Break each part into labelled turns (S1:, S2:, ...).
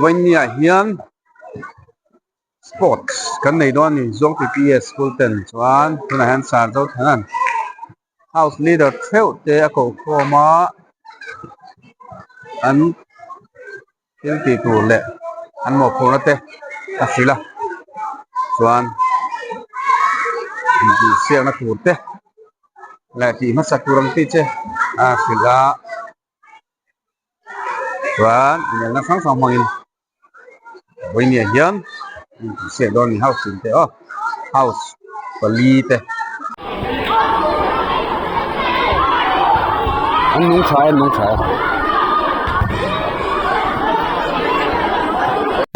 S1: วันนี้เฮียนสปอร์ตกันในดอนนี่จง PPS สกูลเต็นชวนคุณอาหารสารเจ้าท่าน House Leader เท่าเจ้าก็ขอมาอันเพียงตีตัวเละอันหมอกโคนัตเต้ตัดสิละชวนที่เสียงนักตัวเต้และที่มาสักตัวรังตีเจ้สิละชวนอย่างนั้นทั้งสองคนวันนี้เฮียนเสียงดอนนี่ House สิเต้House ปลีเต้อันนุ่งชายม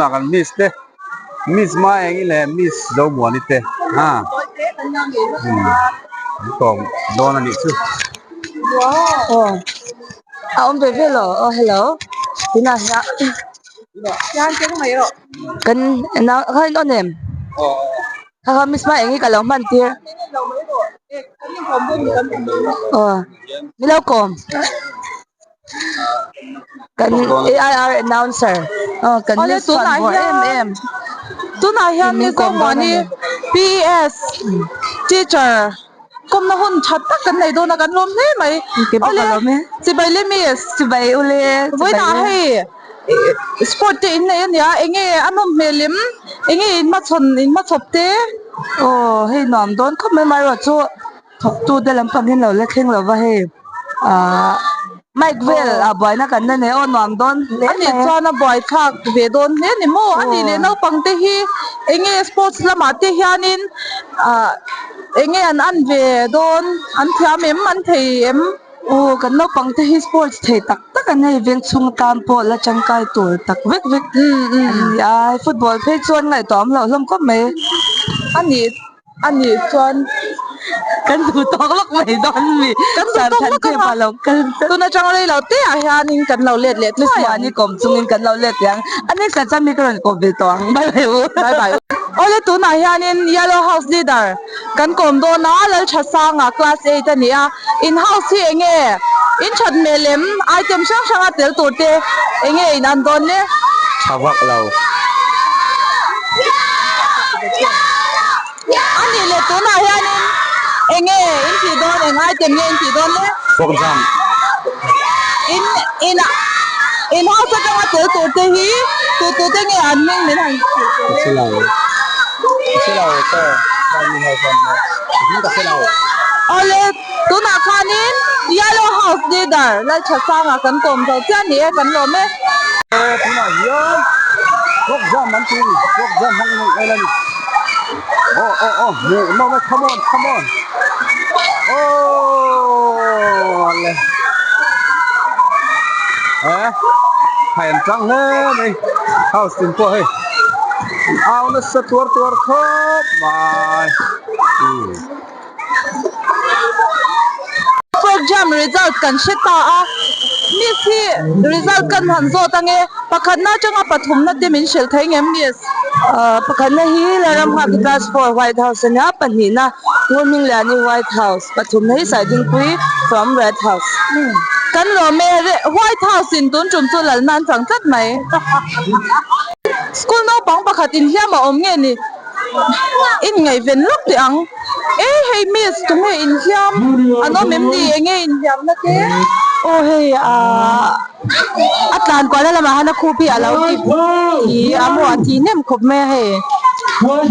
S1: ากันมิสเต้มิสมาเองเลยมิสดาวมัวนี่เต้กองโดนอันนี้ซึ
S2: ว้าวเอาไปเพื่อเหรอฮัลโหลที่ไหนฮะยังเจ๊งไหมอ่ะกันน้าเขาโดนเนี่ยถ้าเขามิสมาเองก็ลองมันเตี้ยนี่เรากลมกัน AIR announcer กันนี่ตัวไหนMตัวไหนฮะนี่ก็มันนี่ PES teacher ก็น่าหุ่นชัดตักกันในโดนกันลมเนี่ยไหมโอเล่สิไปเล่มิสสิไปโอเล่ไว้ได้สปอร์ตอินเนี่ยเองอันนั้นเมลิมเองมาชนมาชบเต้โอ้ให้หนอมโดนเขาไม่มาหรอกชั่วถูกตัวเดลัมฟังเห็นเราเล็กเห็นเราว่าให้ไมค์เวลบ่อยนักกันนั่นเนี่ยหนอมโดนอันนี้จวนบ่อยคักเวโดนเนี่ยนี่โมอันนี้เลยน้องฟังเตฮีเองสปอร์ตละมาเตฮีนินเองอันเวโดนอันที่อเมมอันที่โอ้กันน้องฟังเตฮีสปอร์ตเทตักกันให้เวียนชุงตามปอและจังไกตัวตักเวกฟุตบอลเพจชวนไหนตอมเราล้มก็ไม่อันนี้ชวนกันดูตอกลักไม่ดอนมีกันดูตอกลักกันมาเรากันตัวน่าจังเลยเราเตี้ยฮะนี่กันเราเล็ดลิสวานี่กลมจุงกันเราเล็ดยังอันนี้ก็จะมีกันกบไปตองบายโอ้ยตัวน่าฮะนี่ Yellow House Leader กันกลมโดนนะแล้วชัดสร้าง Class 8นี่In House ที่เองอินชัดเมลิมไอเทมช่างเตลตัวเตเองนันโดนเนี่ย
S1: ชาววักเรา
S2: อันนี้เลยตัวน่าฮะนี่เองอินที่โดนเองไอเทมอินที่โดนเนี่ย
S1: พวกจำ
S2: in house ka nga to te hi to te nge anming men han
S1: silaw to kami house mo hindi ka silaw
S2: ole to na khanin Yellow House Leader lai chasa nga kan kom to cha ni kan lo me
S1: tu na yo pok jam man tu pok jam hang ni ai lan no come on le Hãy trăng lên đi House tin qua hey ao nó sẽ tuột khớp bài
S2: program result kan shita misi result kan hanzo tange pakhanna changa pathum na te min shel thai miss pakhanna hi laram ha because for White House na panina warming lani White House pathum na hi siding pui from Red House kan lo me White House in tun chum chu lal nan chang chat mai school no pang pakhatin hiam ma om nge ni in ngai ven lok ti ang hey miss tu me in hiam ano mem ni nge in hiam na te o hey atlan ko la ma hana khu pi alo ti amo ati nem khop me hey ole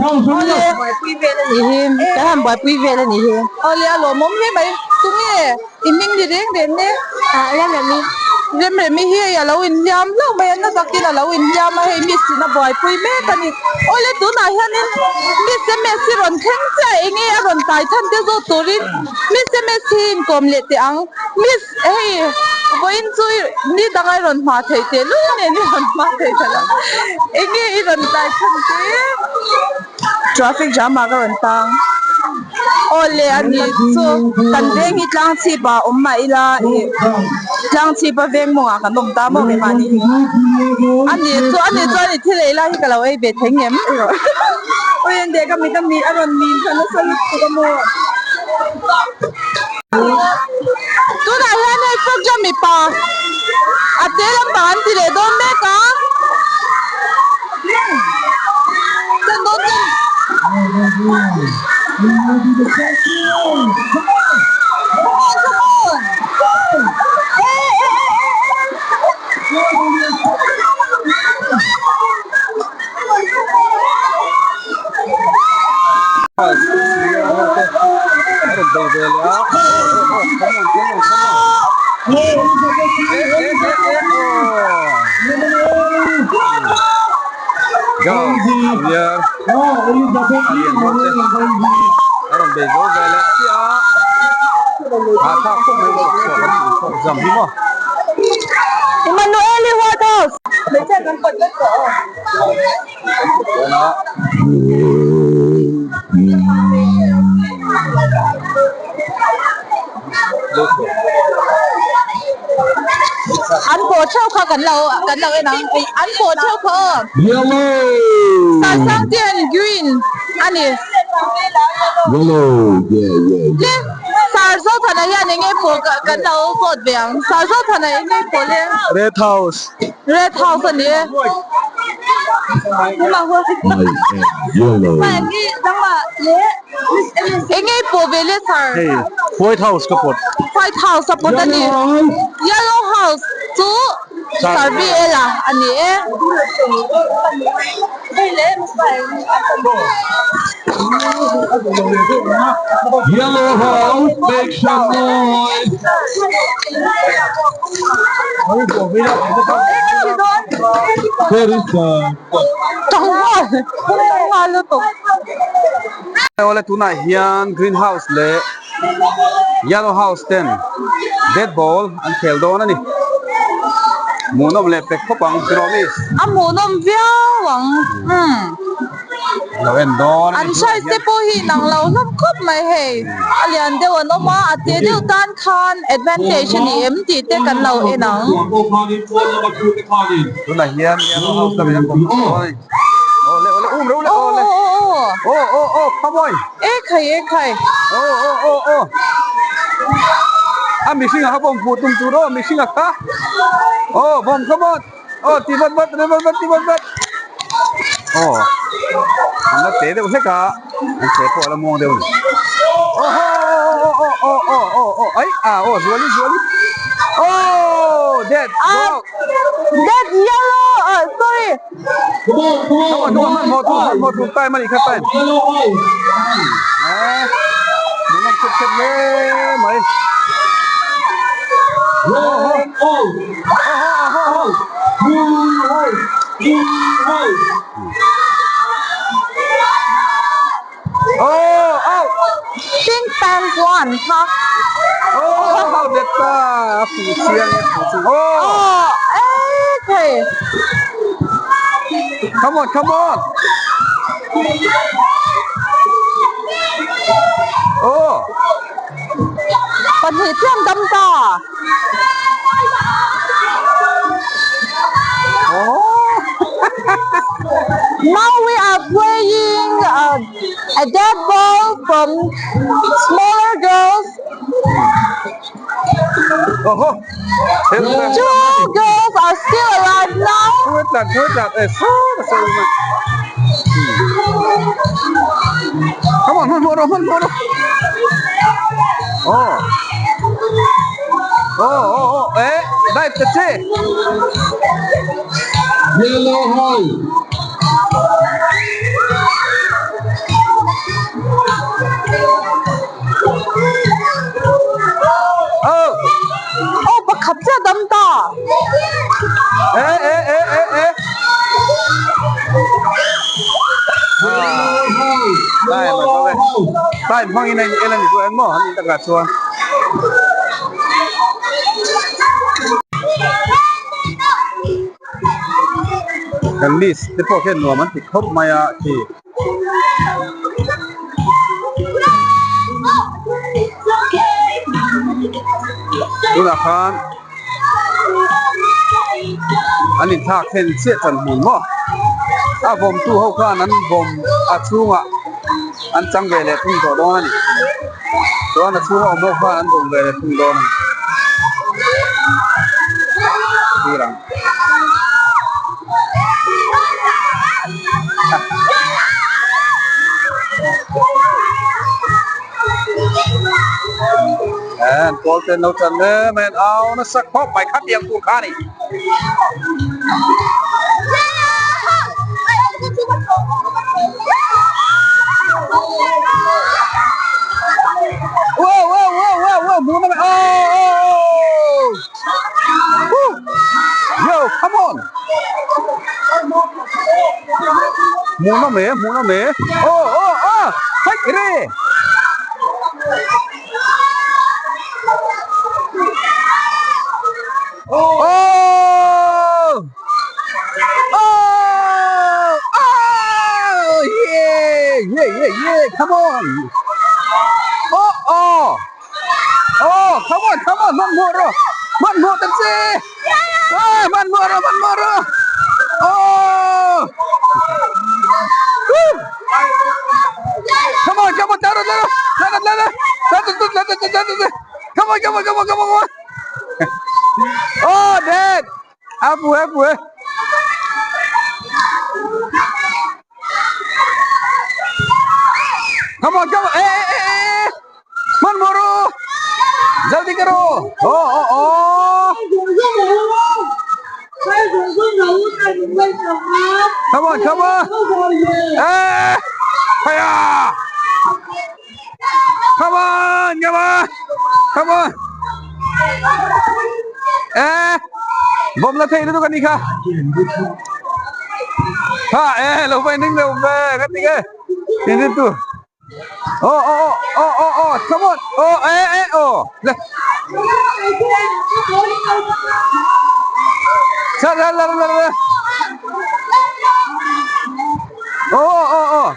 S2: pui ve la ni him ka ham boy pui ve la ni him ole alo mom he mai tu nge iming ni reng den ne Rem mi hi ya lo in yam lo mai na takin lo in yam ma he miss na boy pui me tani ole tu na hianin miss me si ron theng cha enge ron tai than te zo torin miss me sin kom le te ang miss hey boin chui ni dangai ron ma thei te lu ne ni ron ma thei thala enge I ron tai than te traffic jam ma ron tang ole ani so kan veng itlang chi ba umma ila tlang chi ba veng mo nga kan dom ta mo me mani ani ni thile ila hi kalo ei be thengem oi ende ka mi aron min kan so ko mo tu na han ei program mi pa atelam ban tile dom me ka Emanuele Waterhouse ไม่ใช่กันกดเล่นก่อนอันโปรเช่าเขากันเราไอ้นังอันโปรเช่าเขา
S3: Yellow
S2: สาสังเทียน green อันนี้
S3: Yellow yeah
S2: เนี่ยสาโซทนายานี่ไงโปรกันเรากดเบียงสาโซทนายไงโปรเลย
S1: Red House
S2: นี่มาหัว
S3: Yellow
S2: มานี่จังหวะเละไอ้ไงโปรเวเลสาร์
S1: Hey White House ก็ปลด
S2: White House สปอตนี่ Yellow House จูสาร์บีเอล่ะอันนี้
S3: Yellow House make some noise
S2: จังหวะแล้วตก
S1: Wala tuna hian greenhouse le yellow house ten dead ball an khel don ani munom le pek khopang promise
S2: อ่ะหมูนมเวียวหวัง
S1: lo en don
S2: อันใช่เซปูฮีนังเรานมครบไหมเฮอันเรียนเดี๋ยวนมอาเตียเดี๋ยวต้านคาน advantage นี่เอ็มตีเตกันเราเอนัง
S1: tuna hian yellow house ta ben kom oi ole le le โอ้ come on
S2: เอ๊ะใคร
S1: โอ้อ่ะมีสิ่งครับผมพูดตุ้มจูโร่มีสิ่งค่ะโอ้ผม come on โอ้ตีบัดโอ้อันนั้นเตะเดี๋ยวเสกะอันเตะพอละมองเดี๋ยวโอ้ไอ้โอ้สวยโอ้ dead
S2: that yellow sorry
S3: Come on
S1: หมดใต้มันอีกครับใต้
S3: Yellow House
S1: มันต้องเก็บเลยไหม
S3: Red House Blue House
S1: โอ้
S2: pink pan ก่อนค่ะ
S1: โอ้เด็ดตาฝูเชียงโอ้
S2: เอ๊ะใคร
S1: come on โอ้
S2: ปัญหาเทียมดำตา
S1: โอ้
S2: Now we are playing a dead ball from smaller girls.
S1: โอ้โหเห็นไหม
S2: Two girls are still alive now.
S1: ช่วยจัดสู้มาcome on มันโอ้เอ๊ะได้เจ๊
S3: Yellow House
S2: ประคับเจ้าดำตา
S1: เอ๊ะได้มาก็เลยได้ห้องนี้ในเอลันอีกตัวเองมั้งนี่ตะกัดชัวกันลิสที่พวกเห็นหัวมันติดครบมายาที่ดูนะครับอันนี้ทากเส้นเสียจันหุ่นมั้งผมตู้เขาข้านั้นผมชูงอันจังเวลทุ่งตัวโดนนี่ตัวนั้นชูงเอาโมกข้านั้นผมเวลทุ่งโดนดีรัง บอลเตนเอาจันเนแมนเอานะสักพบไปคัดเดียงตัวข้านี่ว้าวว้าวว้าวว้าวว้าวมูนะแมนโอ้โย่ come on มูนะเมโอ้โอ้โอ้เฮ้ยเร่โอ้โอ้โอ้เย่เย่เย่เย่ come on โอ้โอ้โอ้ come on come on มันมัวตันสิมันมัวโอ้come on come on taruh come on oh dad apa come on man moro jaldi karo oh come on Haya! Come on! Bom la thay itu kan ni kah? Ha, lupa ini lupa kan ni kah? Ini tu. Oh, come on. Oh. Lah. Salah. Oh.